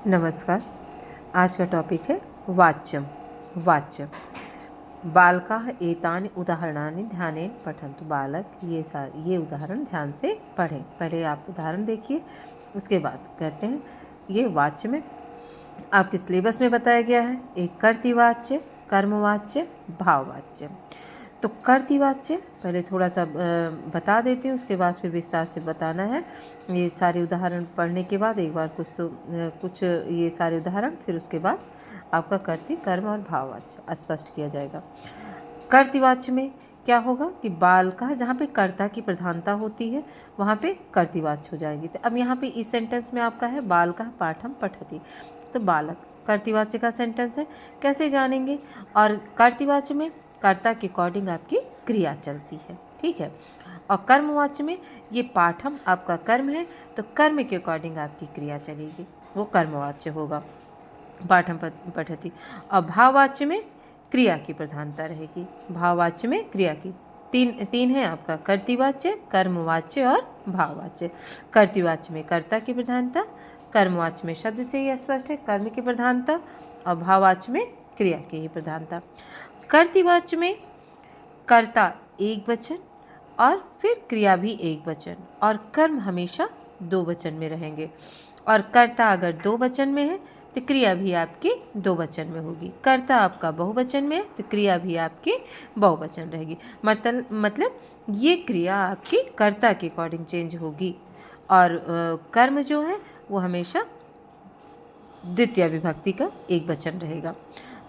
नमस्कार। आज का टॉपिक है वाच्यम। वाच्यम बालकाः एतानि उदाहरणानि ध्यानेन पठन्तु। बालक ये उदाहरण ध्यान से पढ़ें। पहले आप उदाहरण देखिए, उसके बाद कहते हैं ये वाच्य में आपके सिलेबस में बताया गया है। एक कर्तृवाच्य, कर्मवाच्य, भाववाच्य। तो कर्तृवाच्य पहले थोड़ा सा बता देती हूँ, उसके बाद फिर विस्तार से बताना है। ये सारे उदाहरण पढ़ने के बाद एक बार कुछ ये सारे उदाहरण, फिर उसके बाद आपका कर्तृ, कर्म और भाववाच्य स्पष्ट किया जाएगा। कर्तृवाच्य में क्या होगा कि बाल का, जहाँ पे कर्ता की प्रधानता होती है वहाँ पे कर्तृवाच्य हो जाएगी। तो अब यहाँ पे इस सेंटेंस में आपका है बाल का पाठम पठति, तो बालक कर्तृवाच्य का सेंटेंस है। कैसे जानेंगे? और कर्तृवाच्य में कर्ता के अकॉर्डिंग आपकी क्रिया चलती है, ठीक है। और कर्मवाच्य में ये पाठम आपका कर्म है, तो कर्म के अकॉर्डिंग आपकी क्रिया चलेगी, वो कर्मवाच्य होगा, पाठम पठति। और भाववाच्य में क्रिया की प्रधानता रहेगी। भाववाच्य में क्रिया की तीन है आपका, कर्तृवाच्य, कर्मवाच्य और भाववाच्य। कर्तृवाच्य में कर्ता की प्रधानता, कर्मवाच्य में शब्द से ही स्पष्ट है कर्म की प्रधानता, और भाववाच्य में क्रिया की ही प्रधानता। कर्तृवाच्य में कर्ता एक वचन और फिर क्रिया भी एक वचन, और कर्म हमेशा दो वचन में रहेंगे। और कर्ता अगर दो वचन में है तो क्रिया भी आपकी दो वचन में होगी। कर्ता आपका बहुवचन में है तो क्रिया भी आपकी बहुवचन रहेगी। मतलब ये क्रिया आपकी कर्ता के अकॉर्डिंग चेंज होगी, और कर्म जो है वो हमेशा द्वितीय विभक्ति का एक वचन रहेगा।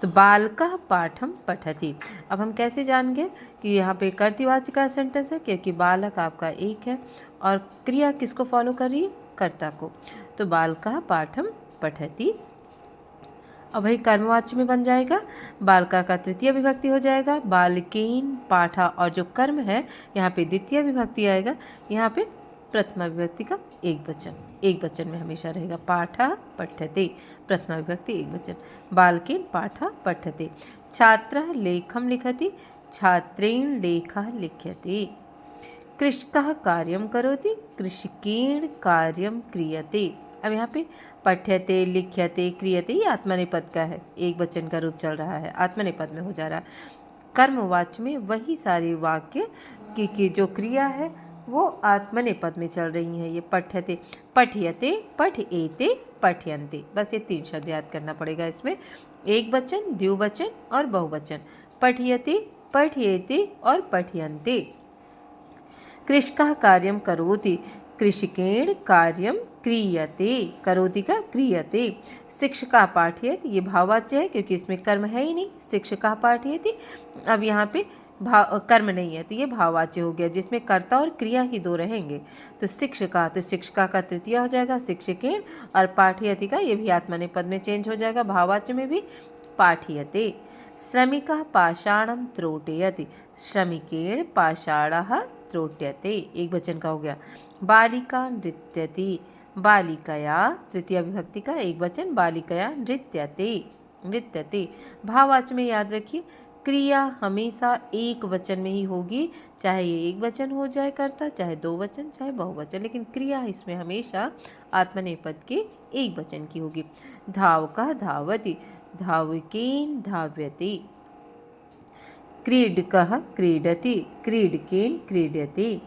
तो बालकः पाठम पठति। अब हम कैसे जानेंगे कि यहाँ पे कर्तृवाच्य का सेंटेंस है, क्योंकि बालक आपका एक है और क्रिया किसको फॉलो कर रही है? कर्ता को। तो बालकः पाठम पठति। अब वही कर्मवाच्य में बन जाएगा, बालका का तृतीय विभक्ति हो जाएगा बालकेन पाठा, और जो कर्म है यहाँ पे द्वितीय विभक्ति आएगा, यहाँ पे प्रथमा विभक्ति का एक वचन में हमेशा रहेगा। पाठा पठ्यते, प्रथमा विभक्ति एक वचन। बालकेन पाठा पठ्यते। छात्रः लेखं लिखति, छात्रेण लेखः लिख्यते। कृषकः कार्यं करोति, कृषकेण कार्यं क्रियते। अब यहाँ पे पठ्यते, लिख्यते, क्रियते ये आत्मनेपद का है, एक वचन का रूप चल रहा है, आत्मनेपद में हो जा रहा है। कर्मवाच्य में वही सारे वाक्य की जो क्रिया है वो आत्मनेपद में चल रही है। ये पठ्यते, पठ्यते, पठ्येते, पठ्यन्ते, बस ये तीन शब्द याद करना पड़ेगा इसमें, एक वचन, द्विवचन और बहुवचन। पठ्यते, पठ्येते और पठ्यन्ते। कृषकः कार्यं करोति, कृषकेण कार्यं क्रियते, करोति का क्रियते। शिक्षकः पाठयति, ये भाववाच्य है क्योंकि इसमें कर्म है ही नहीं, शिक्षकः पाठयति। अब यहाँ पे कर्म नहीं है तो ये भाववाच्य हो गया, जिसमें कर्ता और क्रिया ही दो रहेंगे। तो शिक्षका, तो शिक्षका का तृतीय हो जाएगा शिक्षकेण, और पाठयति का ये भी आत्मनेपद में चेंज हो जाएगा, भाववाच्य में भी पाठयते। श्रमिकः पाषाणं त्रोटयति, श्रमिकेण पाषाणः त्रोट्यते, एक वचन का हो गया। बालिका नृत्यति, बालिकया तृतीय विभक्ति का एक वचन, बालिकया नृत्यते, नृत्यते। भाववाच्य में याद रखिए क्रिया हमेशा एक वचन में ही होगी, चाहे ये एक वचन हो जाए कर्ता, चाहे दो वचन, चाहे बहुवचन, लेकिन क्रिया इसमें हमेशा आत्मनेपद के एक वचन की होगी। धावकः धावति, धावकेन धाव्यते। क्रीडकः क्रीडति, क्रीडकेन क्रीड्यते।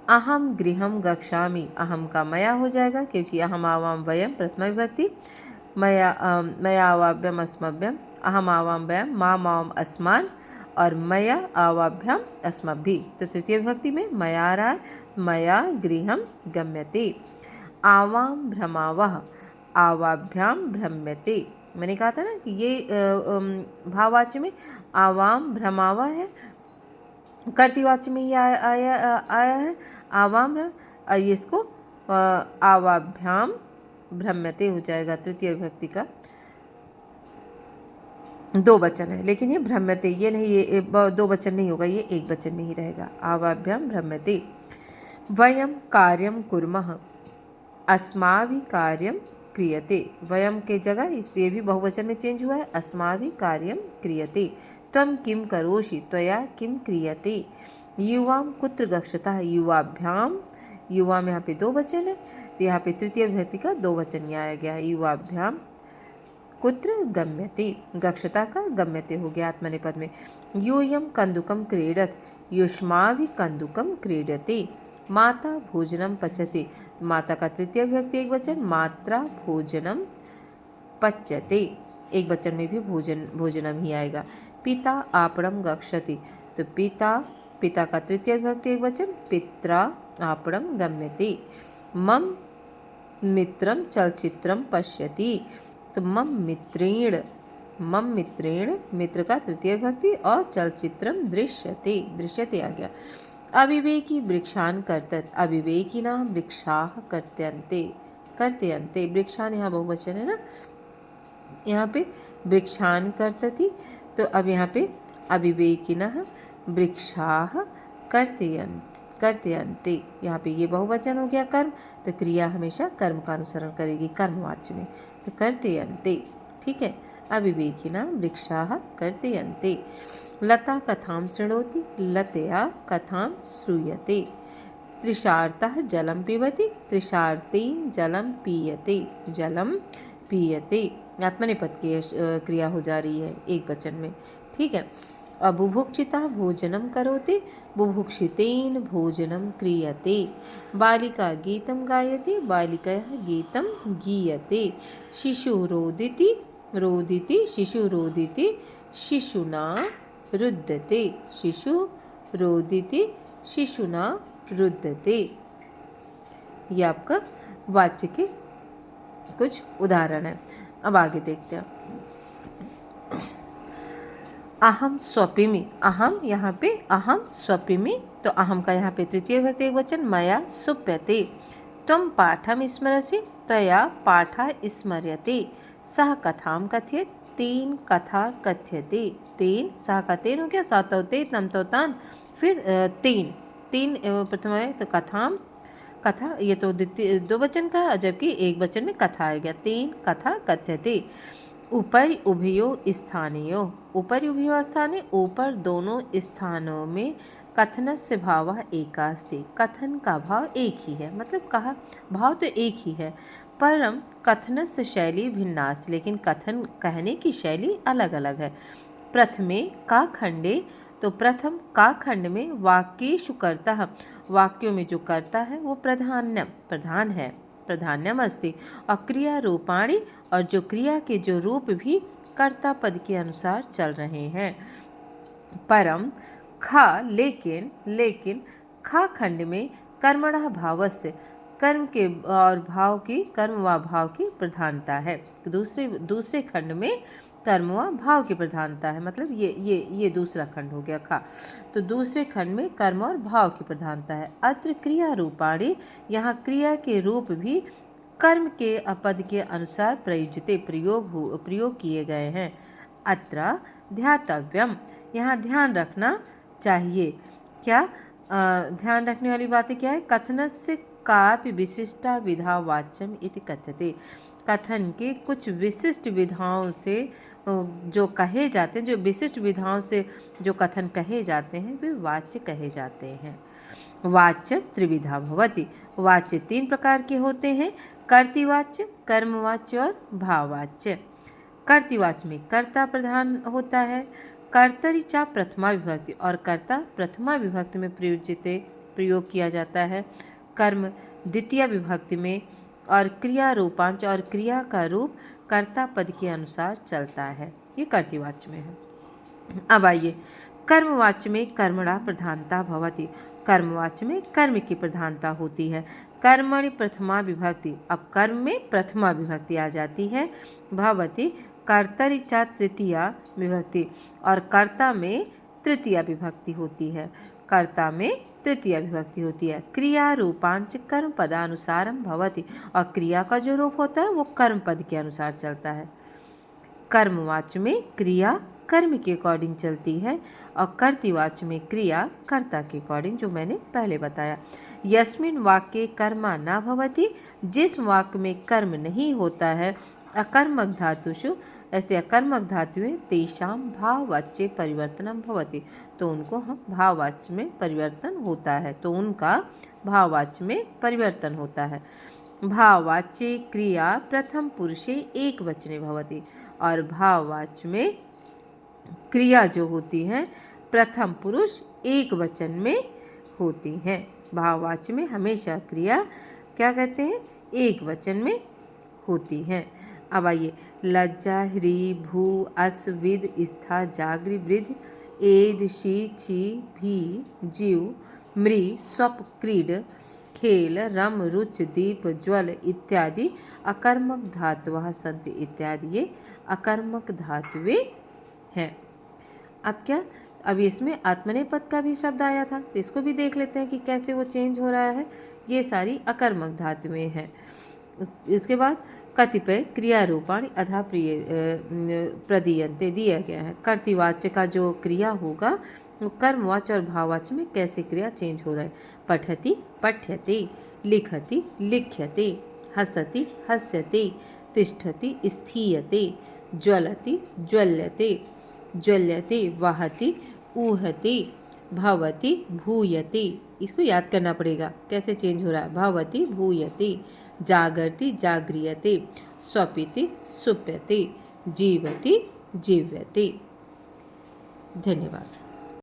अहम गृहं गच्छामि, अहम का मया हो जाएगा क्योंकि अहम आवाम वयम प्रथमा विभक्ति, मया आवाभ्यम अस्मभ्यम, अहम आवाम वयम, माम आवाम अस्मान, और मया आवाभ्याम अस्मभ्यि, तो तृतीय विभक्ति में मया आ रहा है, मया गृहं गम्यते। आवाम भ्रमावः, आवाभ्याम भ्रम्यते। मैंने कहा था ना कि ये भाववाच्य में आवाम भ्रमावा है, कर्तृवाच्य में ये आया है आवाम, और ये इसको आवाभ्याम भ्रम्यते हो जाएगा, तृतीय विभक्ति का दो वचन है, लेकिन ये भ्रम्यते ये नहीं, ये दो वचन नहीं होगा, ये एक वचन में ही रहेगा, आवाभ्याम भ्रम्यते। वयम कार्यं कुर्मः, अस्माभिः कार्यं क्रियते, वयम के जगह ये भी बहुवचन में चेंज हुआ है, अस्माभिः कार्यं क्रियते। त्वं किं करोषि, त्वया किं क्रियते। युवां कुत्र गच्छतः, युवाभ्यां युवा में यहाँ पे दो वचन है, तो यहाँ पे तृतीय विभक्ति का दो वचन ही आया गया है। युवाभ्याम कुत्र गम्यते, गक्षता का गम्यते हो गया आत्मनेपद में। यूयं कंदुकम क्रीडत, युष्माभि कंदुकम क्रीडते। माता भोजनम पचते, माता का तृतीय विभक्ति एक वचन, मात्रा भोजनम पच्यते, एक वचन में भी भोजनम ही आएगा। पिता आपणम गक्षति, तो पिता का तृतीय विभक्ति एक वचन, पित्रा आपणम गम्यते। मम मित्रम चलचित्रम पश्यति, तो मम मित्रेण मित्र का तृतीय विभक्ति और चलचित्रम दृश्यते आ गया। अविवेकी वृक्षान कर्तत, अविवेकिना वृक्षाः कर्तयन्ते, वृक्षान यहाँ बहुवचन है ना, यहाँ पे वृक्षान कर्तति, तो अब यहाँ पे अविवेकिनः वृक्षाः कर्तयन्ते, यहाँ पे ये बहुवचन हो गया कर्म, तो क्रिया हमेशा कर्म का अनुसरण करेगी कर्मवाच्य में, तो कर्तयन्ते, ठीक है। अविवेकिना वृक्षाः कर्तयन्ते। लता कथां शृणोति, लतया कथां श्रूयते। तृषार्तः जलं पिबति, तृषार्तेन जलं पीयते, आत्मनेपद की क्रिया हो जा रही है एक वचन में, ठीक है। बुभुक्षिता भोजनं करोति, बुभुक्षितेन भोजनं क्रियते। बालिका गीतं गायति, बालिकया गीतं गीयते। शिशु रोदिति, शिशु रोदिति, शिशुना रुद्यते, शिशु रोदिति, शिशुना रुद्यते। ये आपका वाच्य के कुछ उदाहरण है। अब आगे देखते हैं। अहम स्वपिमि, अहम यहाँ पे अहम स्वपिमि, तो अहम का यहाँ पे तृतीय विभक्ति एक वचन, मया सुप्यते। त्वं पाठं स्मरसि, त्वया पाठः स्मर्यते। सः कथां कथयेत्, तेन कथा कथ्यते। तेन, सः का तेन हो गया, सातौ ते तम तो तान, फिर तीन प्रथम है, तो कथा ये तो दो वचन का, जबकि एक वचन में कथा आएगा। तेन कथा कथ्यते। ऊपर उभयो स्थानीयो, ऊपर उभयो स्थाने, ऊपर दोनों स्थानों में कथनस्य भावः एकास्ति, कथन का भाव एक ही है, मतलब कहा भाव तो एक ही है, परम कथनस्य शैली भिन्नास्ति, लेकिन कथन कहने की शैली अलग अलग है। प्रथमे का खंडे, तो प्रथम का खंड में वाक्येषु कर्ता, वाक्यों में जो कर्ता है वो प्रधान है, प्राधान्यम अस्ति। और क्रिया रूपाणी, और जो क्रिया के जो रूप भी कर्ता पद के अनुसार चल रहे हैं। परम खा, लेकिन खा खंड में कर्मणः भावस्य, कर्म के और भाव की, कर्म व भाव की प्रधानता है। दूसरे खंड में कर्म व भाव की प्रधानता है, मतलब ये दूसरा खंड हो गया खा, तो दूसरे खंड में कर्म और भाव की प्रधानता है। अत्र क्रिया रूपाणी, यहाँ क्रिया के रूप भी कर्म के पद के अनुसार प्रयोग किए गए हैं। अत्र ध्यातव्यम, यहाँ ध्यान रखना चाहिए। क्या ध्यान रखने वाली बातें क्या है? कथनस्य कापि विशिष्टा विधा वाच्यम इति कथ्यते, कथन के कुछ विशिष्ट विधाओं से जो कहे जाते हैं, जो विशिष्ट विधाओं से जो कथन कहे जाते हैं वे वाच्य कहे जाते हैं। वाच्य त्रिविधा भवति, वाच्य तीन प्रकार के होते हैं, कर्तृवाच्य, कर्मवाच्य और भाववाच्य। कर्तृवाच्य में कर्ता प्रधान होता है, कर्तरि चा प्रथमा विभक्ति, और कर्ता प्रथमा विभक्ति में प्रयोग किया जाता है। कर्म द्वितीय विभक्ति में, और क्रिया रूपांश और क्रिया का रूप कर्ता पद के अनुसार चलता है। ये कर्तृवाच्य में है। अब आइए कर्मवाच्य में कर्मणा प्रधानता भवति, कर्मवाच्य में कर्म की प्रधानता होती है। कर्मणि प्रथमा विभक्ति, अब कर्म में प्रथमा विभक्ति आ जाती है। भवति कर्तरि च तृतीया विभक्ति, और कर्ता में तृतीया विभक्ति होती है, कर्ता में तृतीया विभक्ति होती है। क्रिया रूपांच कर्म पदानुसारम भवति, और क्रिया का जो रूप होता है वो कर्म पद के अनुसार चलता है। कर्मवाच्य में क्रिया कर्म के अकॉर्डिंग चलती है, और कर्तृवाच्य में क्रिया कर्ता के अकॉर्डिंग, जो मैंने पहले बताया। यस्मिन वाक्ये कर्मा न भवति, जिस वाक्य में कर्म नहीं होता है अकर्मक धातुषु, ऐसे अकर्मक धातुएं तेषां भाववाच्ये परिवर्तनं भवति, तो उनको हम भाववाच्य में परिवर्तन होता है, तो उनका भाववाच्य में परिवर्तन होता है। भाववाच्ये क्रिया प्रथम पुरुषे एक वचने भवति, और भाववाच्य में क्रिया जो होती है प्रथम पुरुष एक वचन में होती हैं। भाववाच्य में हमेशा क्रिया क्या कहते हैं, एक वचन में होती हैं। अब आइए, लज्जा, ह्री, भू, अस, विद, स्था, जागृ, वृद्ध, एद, शी, छी, भी, जीव, मृ, स्वप, क्रीड, खेल, रम, रुच, दीप, ज्वल इत्यादि अकर्मक धातुः सन्ति इत्यादि, ये अकर्मक धातुएं हैं। अब इसमें आत्मनेपद का भी शब्द आया था, तो इसको भी देख लेते हैं कि कैसे वो चेंज हो रहा है। ये सारी अकर्मक धातुएं हैं। इसके बाद कतिपय क्रियारूपाणि अधा प्रदीयन्ते दिया गया है। कर्तृवाच्य का जो क्रिया होगा वो कर्मवाच्य और भाववाच्य में कैसे क्रिया चेंज हो रहा है। पठति पठ्यते, लिखति लिख्यते, हसति हस्यते, तिष्ठति स्थीयते, ज्वलति ज्वल्यते, ज्वल्यते, वहति ऊहते, भवति भूयते। इसको याद करना पड़ेगा कैसे चेंज हो रहा है। भवति भूयते, जागर्ति जाग्रियते, स्वपिति सुप्यते, जीवति जीव्यते। धन्यवाद।